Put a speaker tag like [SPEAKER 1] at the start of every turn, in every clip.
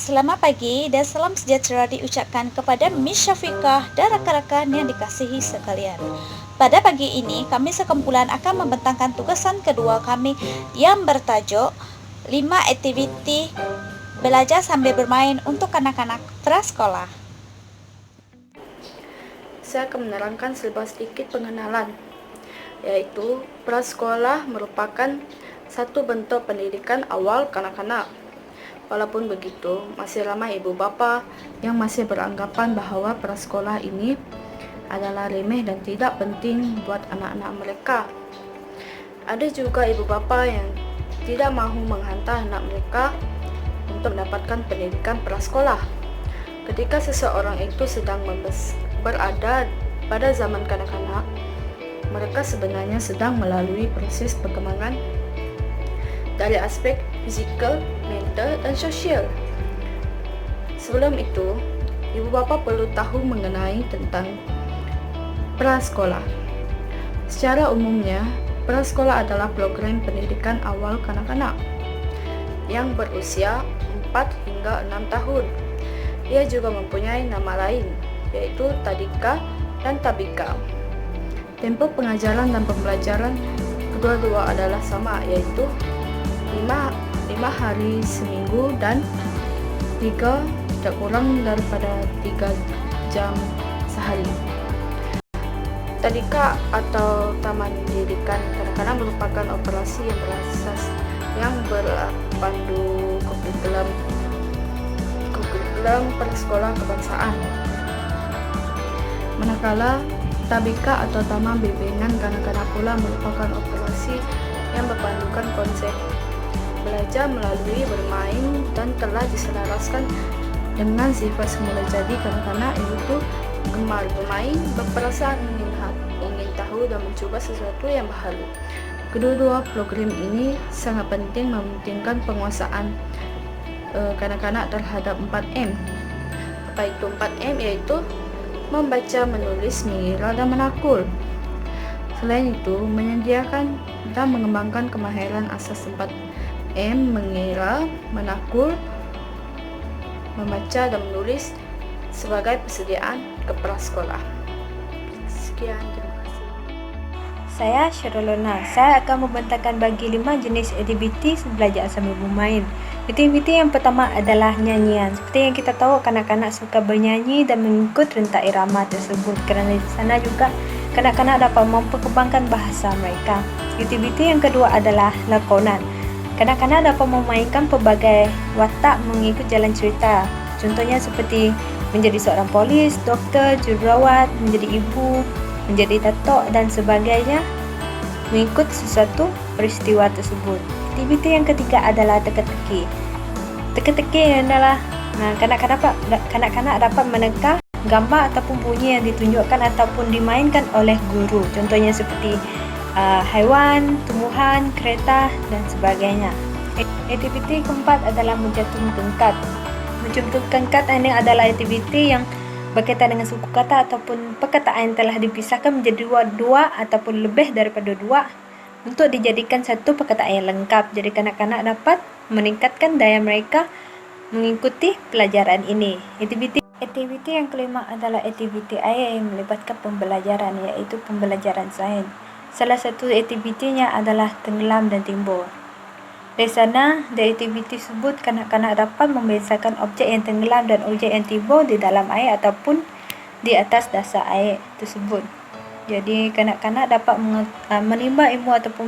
[SPEAKER 1] Selamat pagi dan salam sejahtera diucapkan kepada Miss Syafiqah dan rakan-rakan yang dikasihi sekalian. Pada pagi ini, kami sekumpulan akan membentangkan tugasan kedua kami yang bertajuk 5 aktiviti belajar sambil bermain untuk anak-anak prasekolah.
[SPEAKER 2] Saya akan menerangkan sedikit pengenalan, yaitu prasekolah merupakan satu bentuk pendidikan awal kanak-kanak. Walaupun begitu, masih ramai ibu bapa yang masih beranggapan bahwa prasekolah ini adalah remeh dan tidak penting buat anak-anak mereka. Ada juga ibu bapa yang tidak mahu menghantar anak mereka untuk mendapatkan pendidikan prasekolah. Ketika seseorang itu sedang berada pada zaman kanak-kanak, mereka sebenarnya sedang melalui proses perkembangan dari aspek fizikal, mental, dan sosial. Sebelum itu, ibu bapa perlu tahu mengenai tentang prasekolah. Secara umumnya, prasekolah adalah program pendidikan awal kanak-kanak yang berusia 4 hingga 6 tahun. Ia juga mempunyai nama lain, yaitu tadika dan tabika. Tempo pengajaran dan pembelajaran kedua-dua adalah sama, yaitu 5 hari seminggu dan 3 tidak kurang daripada 3 jam sehari. Tadika atau Taman Pendidikan Kanak-kanak merupakan operasi yang berpandu kurikulum prasekolah kebangsaan. Manakala Tabika atau Taman Bimbingan Kanak-kanak pula merupakan operasi yang berpandukan konsep belajar melalui bermain dan telah diselaraskan dengan sifat semula jadi kanak-kanak, yaitu gemar bermain, berperasaan ingin tahu dan mencoba sesuatu yang baru. Kedua-dua program ini sangat penting mementingkan penguasaan kanak-kanak terhadap 4M. Apa itu 4M? Yaitu membaca, menulis, mengira, dan menakul. Selain itu, menyediakan dan mengembangkan kemahiran asas 4M, mengira, menakul, membaca, dan menulis sebagai persediaan ke prasekolah. Sekian, terima kasih.
[SPEAKER 3] Saya Syarulona. Saya akan membentangkan bagi 5 jenis aktiviti belajar sambil bermain. Aktiviti yang pertama adalah nyanyian. Seperti yang kita tahu, kanak-kanak suka bernyanyi dan mengikut rentak irama tersebut. Kerana di sana juga kanak-kanak dapat memperkembangkan bahasa mereka. Aktiviti yang kedua adalah lakonan. Kanak-kanak dapat memainkan pelbagai watak mengikut jalan cerita. Contohnya seperti menjadi seorang polis, doktor, jururawat, menjadi ibu, menjadi datuk dan sebagainya mengikut sesuatu peristiwa tersebut. Aktiviti yang ketiga adalah teka-teki. Teka-teki adalah kanak-kanak dapat meneka gambar ataupun bunyi yang ditunjukkan ataupun dimainkan oleh guru. Contohnya seperti haiwan, tumbuhan, kereta dan sebagainya. Aktiviti keempat adalah mencantumkan kad. Mencantumkan kad ini adalah aktiviti yang berkaitan dengan suku kata ataupun perkataan yang telah dipisahkan menjadi dua ataupun lebih daripada dua untuk dijadikan satu perkataan yang lengkap. Jadi kanak-kanak dapat meningkatkan daya mereka mengikuti pelajaran ini. Aktiviti yang kelima adalah aktiviti air yang melibatkan pembelajaran, iaitu pembelajaran sains. Salah satu aktivitinya adalah tenggelam dan timbul. Dari sana, dari aktiviti tersebut, kanak-kanak dapat membiasakan objek yang tenggelam dan objek yang timbul di dalam air ataupun di atas dasar air tersebut. Jadi, kanak-kanak dapat menimba ilmu ataupun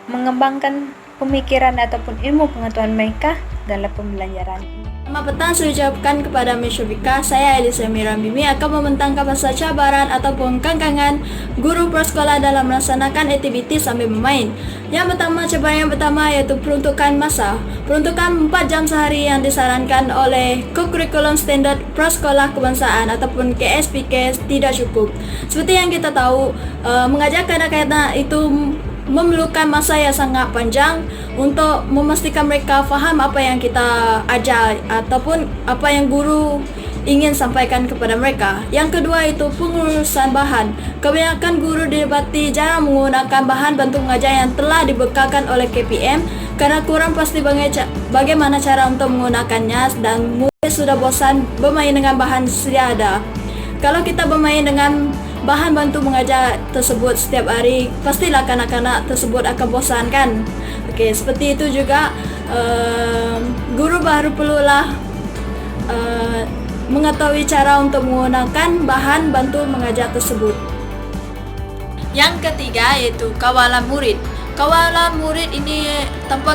[SPEAKER 3] mengembangkan pemikiran ataupun ilmu pengetahuan mereka dalam pembelajaran ini.
[SPEAKER 4] Selamat petang, saya ucapkan kepada Miss Syafiqah. Saya Elisa Mirambimi akan membentangkan pasal cabaran ataupun kangkangan guru prasekolah dalam melaksanakan aktiviti sambil bermain. Cabaran yang pertama iaitu peruntukan masa. Peruntukan 4 jam sehari yang disarankan oleh Kurikulum Standard Prasekolah Kebangsaan ataupun KSPK tidak cukup. Seperti yang kita tahu, mengajar kanak-kanak itu memerlukan masa yang sangat panjang untuk memastikan mereka faham apa yang kita ajar ataupun apa yang guru ingin sampaikan kepada mereka. Yang kedua itu pengurusan bahan. Kebanyakan guru didapati jarang menggunakan bahan bantu mengajar yang telah dibekalkan oleh KPM karena kurang pasti bagaimana cara untuk menggunakannya dan murid sudah bosan bermain dengan bahan sedia ada. Kalau kita bermain dengan bahan bantu mengajar tersebut setiap hari, pastilah kanak-kanak tersebut akan bosan kan? Okey, seperti itu juga guru baru perlulah mengetahui cara untuk menggunakan bahan bantu mengajar tersebut. Yang ketiga yaitu kawalan murid. Kawalan murid ini tanpa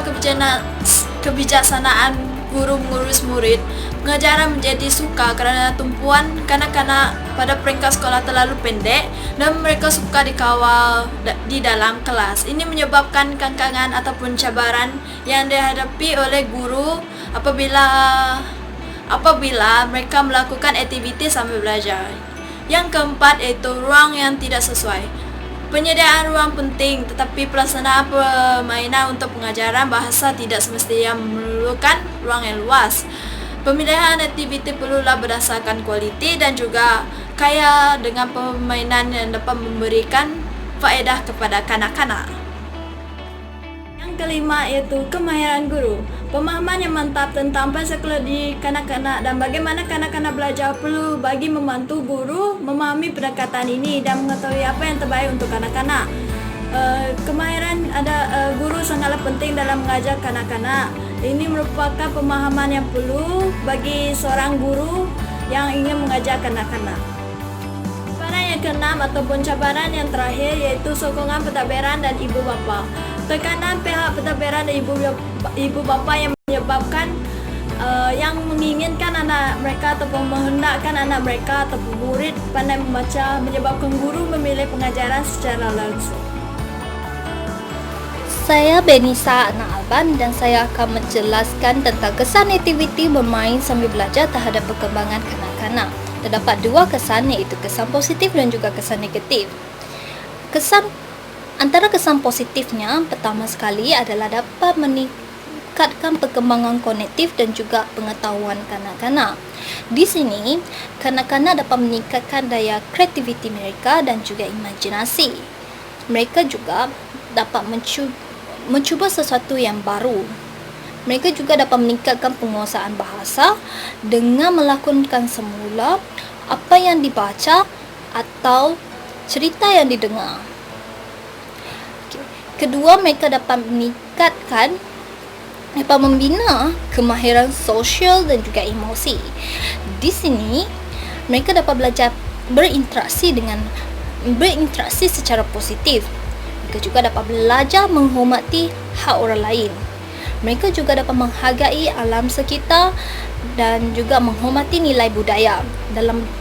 [SPEAKER 4] kebijaksanaan guru mengurus murid, pengajaran menjadi suka kerana tumpuan kanak-kanak pada peringkat sekolah terlalu pendek dan mereka suka dikawal di dalam kelas. Ini menyebabkan kankangan ataupun cabaran yang dihadapi oleh guru apabila mereka melakukan aktiviti sambil belajar. Yang keempat yaitu ruang yang tidak sesuai. Penyediaan ruang penting, tetapi pelaksanaan permainan untuk pengajaran bahasa tidak semestinya memerlukan ruang yang luas. Pemilihan aktiviti perlulah berdasarkan kualiti dan juga kaya dengan permainan yang dapat memberikan faedah kepada kanak-kanak. Yang kelima yaitu kemahiran guru. Pemahaman yang mantap tentang psikologi kanak-kanak dan bagaimana kanak-kanak belajar perlu bagi membantu guru memahami pendekatan ini dan mengetahui apa yang terbaik untuk kanak-kanak. Kemahiran guru sangatlah penting dalam mengajar kanak-kanak. Ini merupakan pemahaman yang perlu bagi seorang guru yang ingin mengajar kanak-kanak. Cabaran yang keenam ataupun cabaran yang terakhir yaitu sokongan pentadbiran dan ibu bapa. Tekanan pihak pentadbiran dan ibu bapa yang menyebabkan yang menginginkan anak mereka ataupun menghendakkan anak mereka ataupun murid pandai membaca menyebabkan guru memilih pengajaran secara langsung.
[SPEAKER 5] Saya Benisa Anak Alban dan saya akan menjelaskan tentang kesan aktiviti bermain sambil belajar terhadap perkembangan kanak-kanak. Terdapat dua kesan iaitu kesan positif dan juga kesan negatif. Antara kesan positifnya, pertama sekali adalah dapat meningkatkan perkembangan kognitif dan juga pengetahuan kanak-kanak. Di sini, kanak-kanak dapat meningkatkan daya kreativiti mereka dan juga imajinasi. Mereka juga dapat mencuba sesuatu yang baru. Mereka juga dapat meningkatkan penguasaan bahasa dengan melakonkan semula apa yang dibaca atau cerita yang didengar. Kedua, mereka dapat membina kemahiran sosial dan juga emosi. Di sini, mereka dapat belajar berinteraksi secara positif. Mereka juga dapat belajar menghormati hak orang lain. Mereka juga dapat menghargai alam sekitar dan juga menghormati nilai budaya.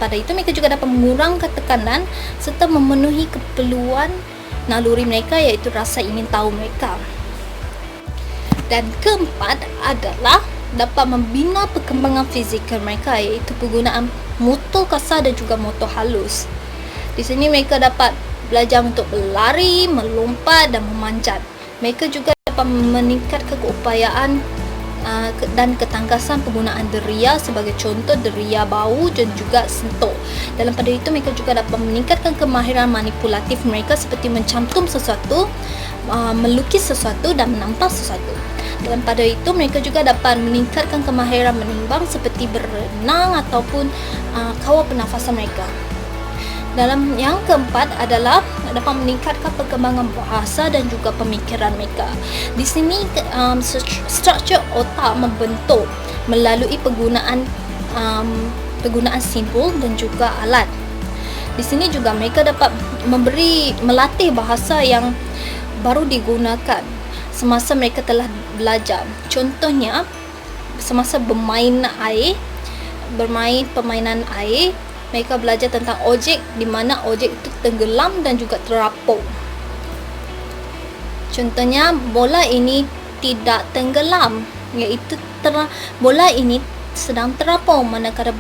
[SPEAKER 5] Pada itu, mereka juga dapat mengurangkan tekanan serta memenuhi keperluan naluri mereka iaitu rasa ingin tahu mereka. Dan keempat adalah dapat membina perkembangan fizikal mereka iaitu penggunaan motor kasar dan juga motor halus. Di sini mereka dapat belajar untuk berlari, melompat dan memanjat. Mereka juga dapat meningkatkan keupayaan dan ketangkasan penggunaan deria sebagai contoh deria bau dan juga sentuh. Dalam pada itu mereka juga dapat meningkatkan kemahiran manipulatif mereka seperti mencantum sesuatu, melukis sesuatu dan menampak sesuatu. Dalam pada itu mereka juga dapat meningkatkan kemahiran menimbang seperti berenang ataupun kawal pernafasan mereka. Dalam yang keempat adalah dapat meningkatkan perkembangan bahasa dan juga pemikiran mereka. Di sini struktur otak membentuk melalui penggunaan simbol dan juga alat. Di sini juga mereka dapat melatih bahasa yang baru digunakan semasa mereka telah belajar. Contohnya semasa bermain permainan air, mereka belajar tentang objek di mana objek itu tenggelam dan juga terapung. Contohnya bola ini tidak tenggelam, iaitu bola ini sedang terapung, manakala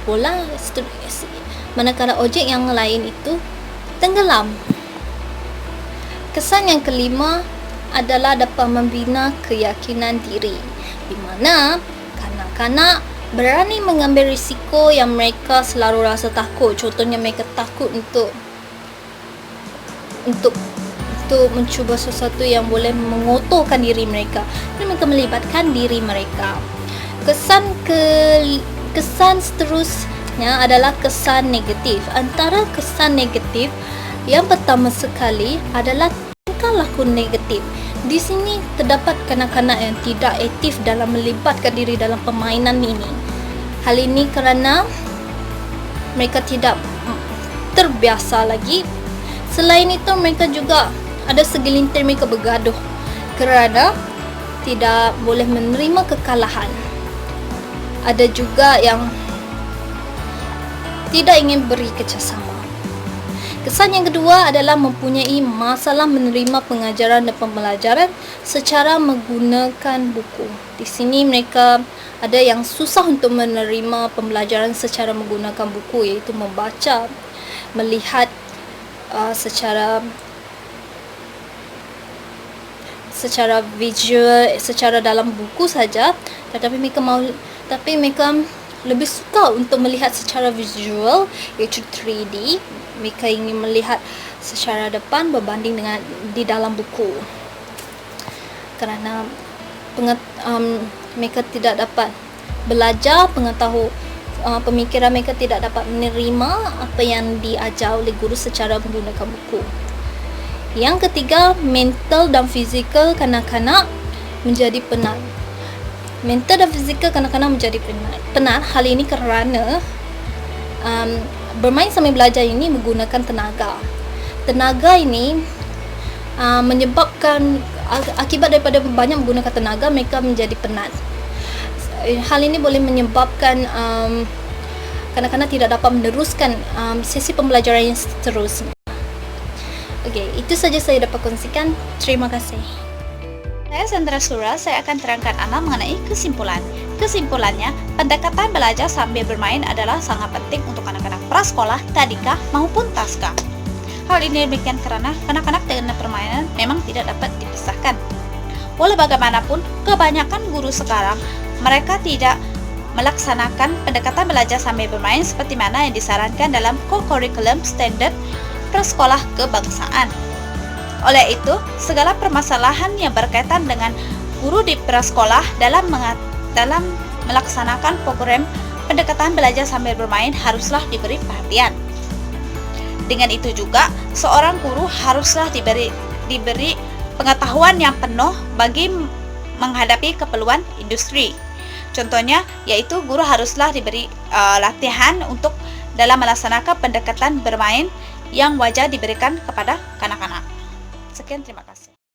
[SPEAKER 5] objek yang lain itu tenggelam. Kesan yang kelima adalah dapat membina keyakinan diri, di mana kanak-kanak berani mengambil risiko yang mereka selalu rasa takut. Contohnya mereka takut untuk untuk mencuba sesuatu yang boleh mengotorkan diri mereka dan mereka melibatkan diri mereka. Kesan seterusnya adalah kesan negatif. Antara kesan negatif yang pertama sekali adalah tingkah laku negatif. Di sini terdapat kanak-kanak yang tidak aktif dalam melibatkan diri dalam permainan ini. Hal ini kerana mereka tidak terbiasa lagi. Selain itu, mereka juga ada segelintir mereka bergaduh kerana tidak boleh menerima kekalahan. Ada juga yang tidak ingin beri kerjasama. Kesan yang kedua adalah mempunyai masalah menerima pengajaran dan pembelajaran secara menggunakan buku. Di sini mereka ada yang susah untuk menerima pembelajaran secara menggunakan buku, iaitu membaca, melihat secara visual, secara dalam buku saja, tapi mereka lebih suka untuk melihat secara visual, iaitu 3D. Mereka ingin melihat secara depan berbanding dengan di dalam buku. Kerana mereka tidak dapat belajar, pemikiran mereka tidak dapat menerima apa yang diajar oleh guru secara menggunakan buku. Yang ketiga, mental dan fizikal kanak-kanak menjadi penat. Mental dan fizikal kanak-kanak menjadi penat. Hal ini kerana bermain sambil belajar ini menggunakan tenaga. Tenaga ini menyebabkan, akibat daripada banyak menggunakan tenaga, mereka menjadi penat. Hal ini boleh menyebabkan kanak-kanak tidak dapat meneruskan sesi pembelajaran yang seterusnya. Okey, itu saja saya dapat kongsikan. Terima kasih.
[SPEAKER 1] Saya Sandra Sura, saya akan terangkan Anda mengenai kesimpulan. Kesimpulannya, pendekatan belajar sambil bermain adalah sangat penting untuk anak-anak prasekolah, tadika maupun taska. Hal ini demikian kerana kanak-kanak dengan permainan memang tidak dapat dipisahkan. Walau bagaimanapun, kebanyakan guru sekarang mereka tidak melaksanakan pendekatan belajar sambil bermain seperti mana yang disarankan dalam co-curriculum standard prasekolah kebangsaan. Oleh itu, segala permasalahan yang berkaitan dengan guru di prasekolah dalam melaksanakan program pendekatan belajar sambil bermain haruslah diberi perhatian. Dengan itu juga, seorang guru haruslah diberi pengetahuan yang penuh bagi menghadapi keperluan industri. Contohnya, yaitu guru haruslah diberi latihan untuk dalam melaksanakan pendekatan bermain yang wajar diberikan kepada kanak-kanak. Sekian, terima kasih.